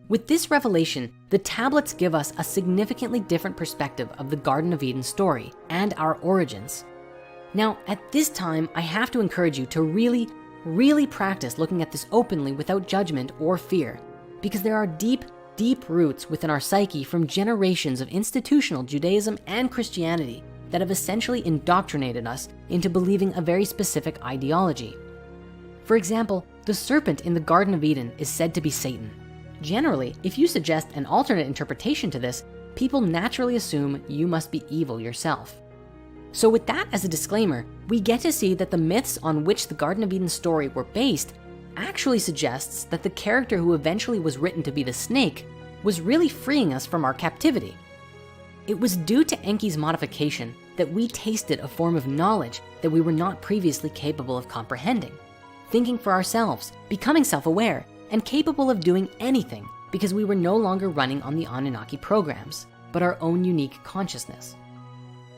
With this revelation, the tablets give us a significantly different perspective of the Garden of Eden story and our origins. Now, at this time, I have to encourage you to really practice looking at this openly without judgment or fear, because there are deep roots within our psyche from generations of institutional Judaism and Christianity that have essentially indoctrinated us into believing a very specific ideology. For example, the serpent in the Garden of Eden is said to be Satan. Generally, if you suggest an alternate interpretation to this, people naturally assume you must be evil yourself. So with that as a disclaimer, we get to see that the myths on which the Garden of Eden story were based actually suggests that the character who eventually was written to be the snake was really freeing us from our captivity. It was due to Enki's modification that we tasted a form of knowledge that we were not previously capable of comprehending, thinking for ourselves, becoming self-aware, and capable of doing anything because we were no longer running on the Anunnaki programs, but our own unique consciousness.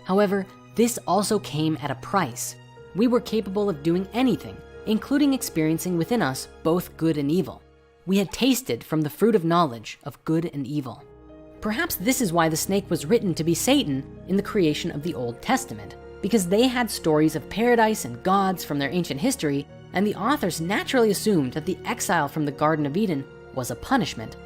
However, this also came at a price. We were capable of doing anything, including experiencing within us both good and evil. We had tasted from the fruit of knowledge of good and evil. Perhaps this is why the snake was written to be Satan in the creation of the Old Testament, because they had stories of paradise and gods from their ancient history, and the authors naturally assumed that the exile from the Garden of Eden was a punishment.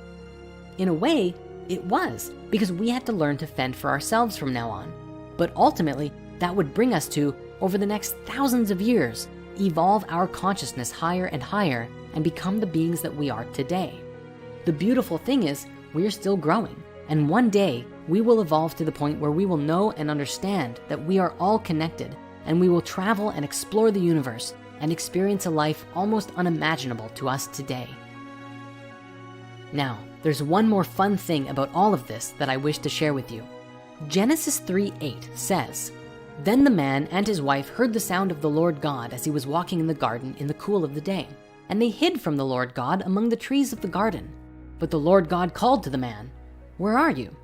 In a way, it was, because we had to learn to fend for ourselves from now on. But ultimately, that would bring us to, over the next thousands of years, evolve our consciousness higher and higher and become the beings that we are today. The beautiful thing is, we are still growing, and one day we will evolve to the point where we will know and understand that we are all connected, and we will travel and explore the universe and experience a life almost unimaginable to us today. Now, there's one more fun thing about all of this that I wish to share with you. Genesis 3:8 says, "Then the man and his wife heard the sound of the Lord God as he was walking in the garden in the cool of the day, and they hid from the Lord God among the trees of the garden. But the Lord God called to the man, 'Where are you?'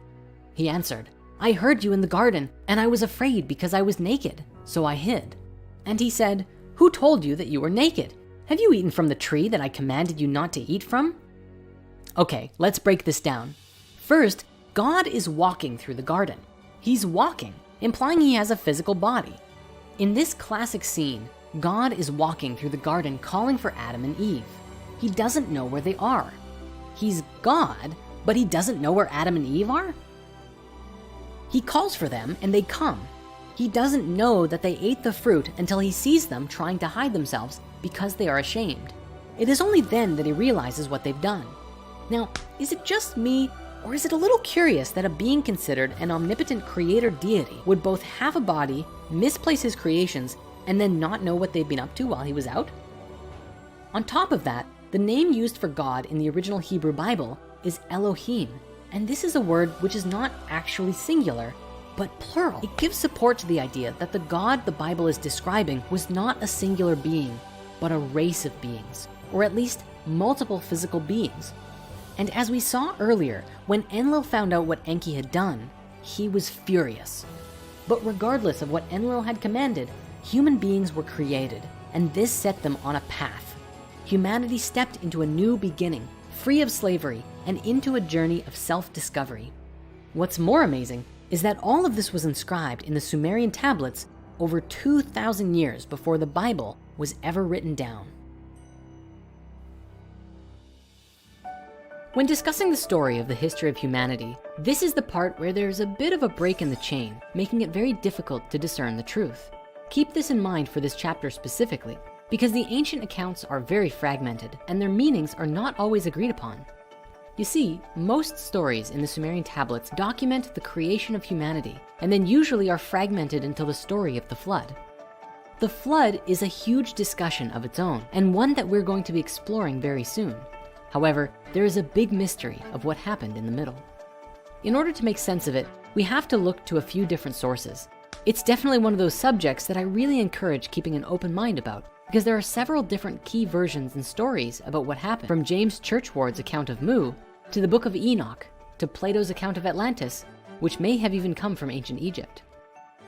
He answered, 'I heard you in the garden, and I was afraid because I was naked, so I hid.' And he said, 'Who told you that you were naked? Have you eaten from the tree that I commanded you not to eat from?'" Okay, let's break this down. First, God is walking through the garden. He's walking, implying he has a physical body. In this classic scene, God is walking through the garden calling for Adam and Eve. He doesn't know where they are. He's God, but he doesn't know where Adam and Eve are? He calls for them and they come. He doesn't know that they ate the fruit until he sees them trying to hide themselves because they are ashamed. It is only then that he realizes what they've done. Now, is it just me, or is it a little curious that a being considered an omnipotent creator deity would both have a body, misplace his creations, and then not know what they'd been up to while he was out? On top of that, the name used for God in the original Hebrew Bible is Elohim, and this is a word which is not actually singular, but plural. It gives support to the idea that the God the Bible is describing was not a singular being, but a race of beings, or at least multiple physical beings. And as we saw earlier, when Enlil found out what Enki had done, he was furious. But regardless of what Enlil had commanded, human beings were created, and this set them on a path. Humanity stepped into a new beginning, free of slavery, and into a journey of self-discovery. What's more amazing is that all of this was inscribed in the Sumerian tablets over 2,000 years before the Bible was ever written down. When discussing the story of the history of humanity, this is the part where there's a bit of a break in the chain, making it very difficult to discern the truth. Keep this in mind for this chapter specifically, because the ancient accounts are very fragmented and their meanings are not always agreed upon. You see, most stories in the Sumerian tablets document the creation of humanity and then usually are fragmented until the story of the flood. The flood is a huge discussion of its own and one that we're going to be exploring very soon. However, there is a big mystery of what happened in the middle. In order to make sense of it, we have to look to a few different sources. It's definitely one of those subjects that I really encourage keeping an open mind about, because there are several different key versions and stories about what happened, from James Churchward's account of Mu, to the Book of Enoch, to Plato's account of Atlantis, which may have even come from ancient Egypt.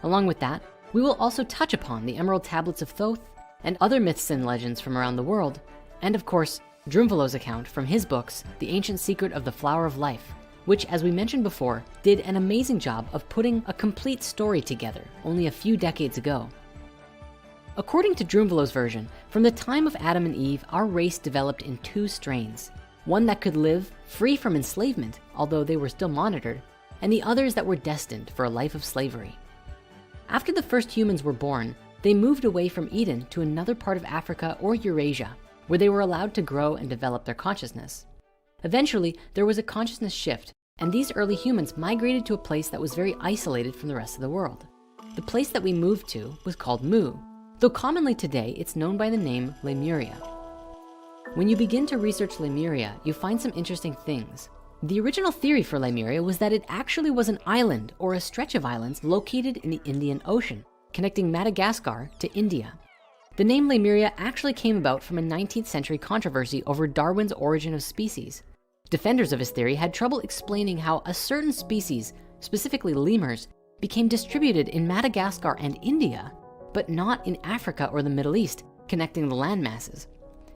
Along with that, we will also touch upon the Emerald Tablets of Thoth and other myths and legends from around the world, and of course, Drumvalo's account from his books, The Ancient Secret of the Flower of Life, which, as we mentioned before, did an amazing job of putting a complete story together only a few decades ago. According to Drumvalo's version, from the time of Adam and Eve, our race developed in two strains. One that could live free from enslavement, although they were still monitored, and the others that were destined for a life of slavery. After the first humans were born, they moved away from Eden to another part of Africa or Eurasia, where they were allowed to grow and develop their consciousness. Eventually, there was a consciousness shift, and these early humans migrated to a place that was very isolated from the rest of the world. The place that we moved to was called Mu, though commonly today it's known by the name Lemuria. When you begin to research Lemuria, you find some interesting things. The original theory for Lemuria was that it actually was an island or a stretch of islands located in the Indian Ocean, connecting Madagascar to India. The name Lemuria actually came about from a 19th century controversy over Darwin's origin of species. Defenders of his theory had trouble explaining how a certain species, specifically lemurs, became distributed in Madagascar and India, but not in Africa or the Middle East, connecting the land masses.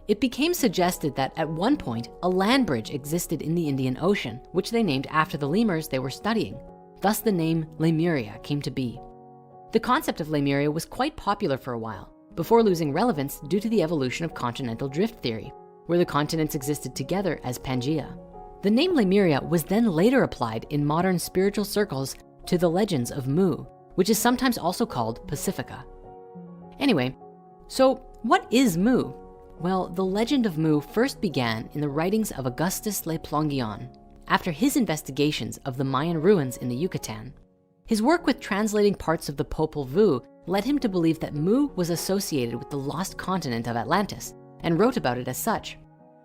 It became suggested that at one point, a land bridge existed in the Indian Ocean, which they named after the lemurs they were studying. Thus the name Lemuria came to be. The concept of Lemuria was quite popular for a while, before losing relevance due to the evolution of continental drift theory, where the continents existed together as Pangaea. The name Lemuria was then later applied in modern spiritual circles to the legends of Mu, which is sometimes also called Pacifica. Anyway, so what is Mu? Well, the legend of Mu first began in the writings of Augustus Le Plongeon, after his investigations of the Mayan ruins in the Yucatan. His work with translating parts of the Popol Vuh led him to believe that Mu was associated with the lost continent of Atlantis, and wrote about it as such.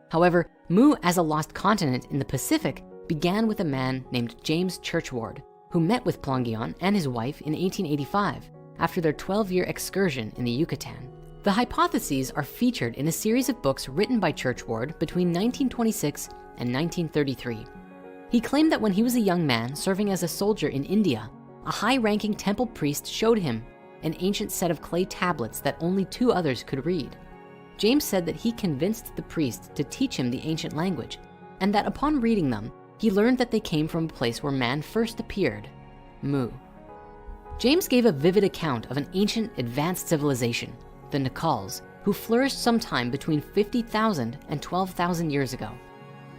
However, Mu as a lost continent in the Pacific began with a man named James Churchward, who met with Plongeon and his wife in 1885 after their 12-year excursion in the Yucatan. The hypotheses are featured in a series of books written by Churchward between 1926 and 1933. He claimed that when he was a young man serving as a soldier in India, a high-ranking temple priest showed him an ancient set of clay tablets that only 2 others could read. James said that he convinced the priest to teach him the ancient language, and that upon reading them, he learned that they came from a place where man first appeared, Mu. James gave a vivid account of an ancient advanced civilization, the Nakals, who flourished sometime between 50,000 and 12,000 years ago.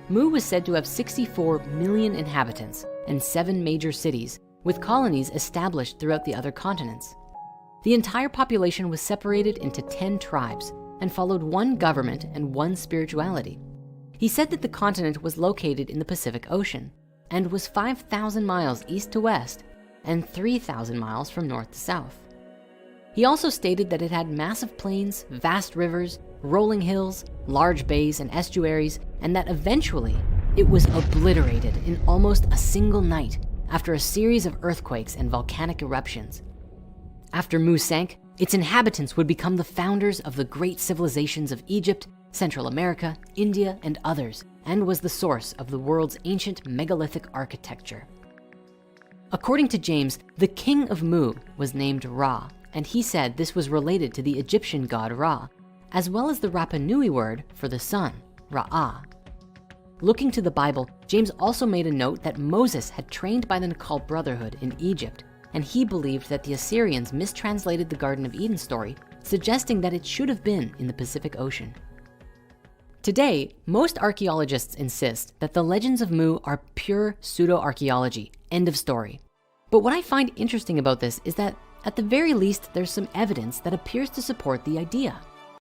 Mu was said to have 64 million inhabitants and 7 major cities, with colonies established throughout the other continents. The entire population was separated into 10 tribes and followed one government and one spirituality. He said that the continent was located in the Pacific Ocean and was 5,000 miles east to west and 3,000 miles from north to south. He also stated that it had massive plains, vast rivers, rolling hills, large bays and estuaries, and that eventually it was obliterated in almost a single night after a series of earthquakes and volcanic eruptions. After Mu sank, its inhabitants would become the founders of the great civilizations of Egypt, Central America, India, and others, and was the source of the world's ancient megalithic architecture. According to James, the king of Mu was named Ra, and he said this was related to the Egyptian god Ra, as well as the Rapa Nui word for the sun, Ra'ah. Looking to the Bible, James also made a note that Moses had trained by the Nakal Brotherhood in Egypt, and he believed that the Assyrians mistranslated the Garden of Eden story, suggesting that it should have been in the Pacific Ocean. Today, most archaeologists insist that the legends of Mu are pure pseudo-archaeology, end of story. But what I find interesting about this is that at the very least, there's some evidence that appears to support the idea.